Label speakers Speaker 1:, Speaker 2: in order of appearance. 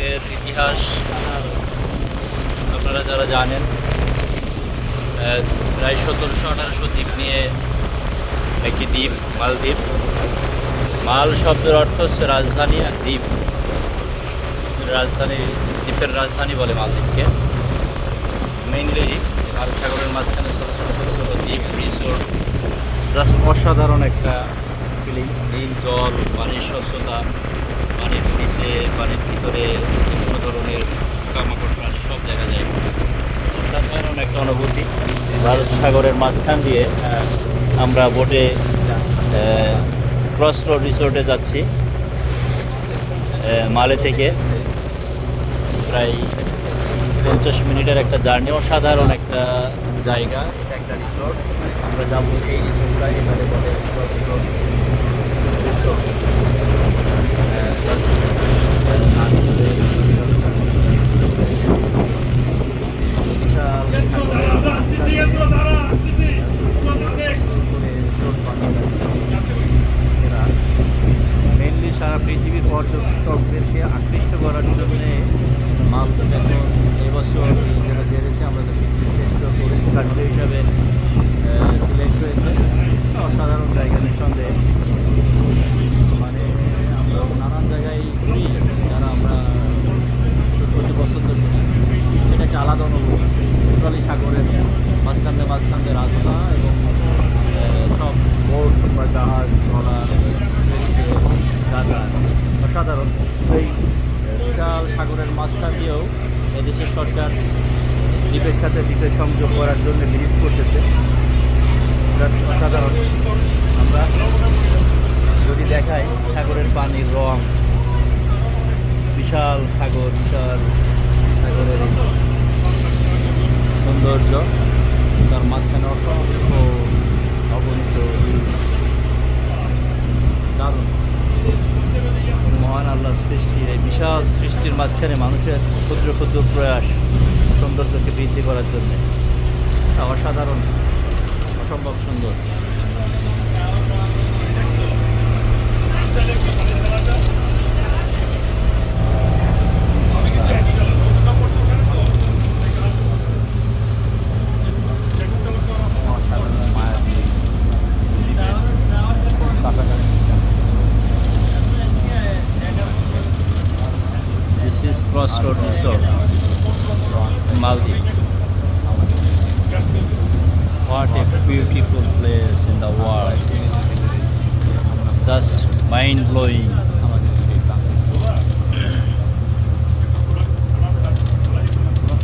Speaker 1: মালদ্বীপের ইতিহাস আপনারা যারা জানেন, প্রায় 1700-1800 দ্বীপ নিয়ে একটি দ্বীপ মালদ্বীপ। মাল শব্দের অর্থ হচ্ছে রাজধানী, আর দ্বীপ রাজধানী, দ্বীপের রাজধানী বলে মালদ্বীপকে। মেইনলি আরব সাগরের মাঝখানে ছোটো ছোটো ছোটো ছোটো দ্বীপ, রিসোর্ট, জাস্ট অসাধারণ একটা ফিলিংস। নীল জল, পানির স্বচ্ছতা, পানির নিচে, পানির ভিতরে বিভিন্ন ধরনের পোকামাকড় প্রাণী সব দেখা যায়। অসাধারণ একটা অনুভূতি। ভারত সাগরের মাঝখান দিয়ে আমরা বোটে ক্রস রোড রিসোর্টে যাচ্ছি মালে থেকে। প্রায় 50 মিনিটের একটা জার্নি। অসাধারণ একটা জায়গা, এটা একটা রিসোর্ট। আমরা যাবো এই রিসোর্টটা, এখানে বলে ক্রস রোড রিসোর্ট। মেনলি সারা পৃথিবীর পর্যটকদেরকে আকৃষ্ট করার জন্যে মালদ্বীপ এখন এবছর যেটা বেড়েছে, আমরা শ্রেষ্ঠ টুরিস্ট কান্ট্রি হিসাবে সিলেক্ট হয়েছে। অসাধারণ জায়গা নিঃসন্দেহে। মানে আমরা নানান জায়গায় ঘুরি, যারা আমরা করতে পছন্দ করি, এটা একটা আলাদা অনুভূতি। টোটালি সাগরের মাঝখানে রাস্তা এবং সব বোট বা জাহাজ, ট্রলার, অসাধারণ। এই বিশাল সাগরের মাঝখান দিয়েও এদেশের সরকার দ্বীপের সাথে দ্বীপের সংযোগ করার জন্য ব্রিজ করতেছে। অসাধারণ। আমরা যদি দেখাই সাগরের পানির রং, বিশাল সাগর, বিশাল সাগরের সৌন্দর্য, তার মাঝখানে অসংখ্য অগণিত দারুণ। মহান আল্লাহর সৃষ্টির এই বিশাল সৃষ্টির মাঝখানে মানুষের ক্ষুদ্র ক্ষুদ্র প্রয়াস সৌন্দর্যকে বৃদ্ধি করার জন্য অসাধারণ, অসম্ভব সুন্দর। This is Crossroad Resort, Maldives. What a beautiful place in the world. Just mind-blowing.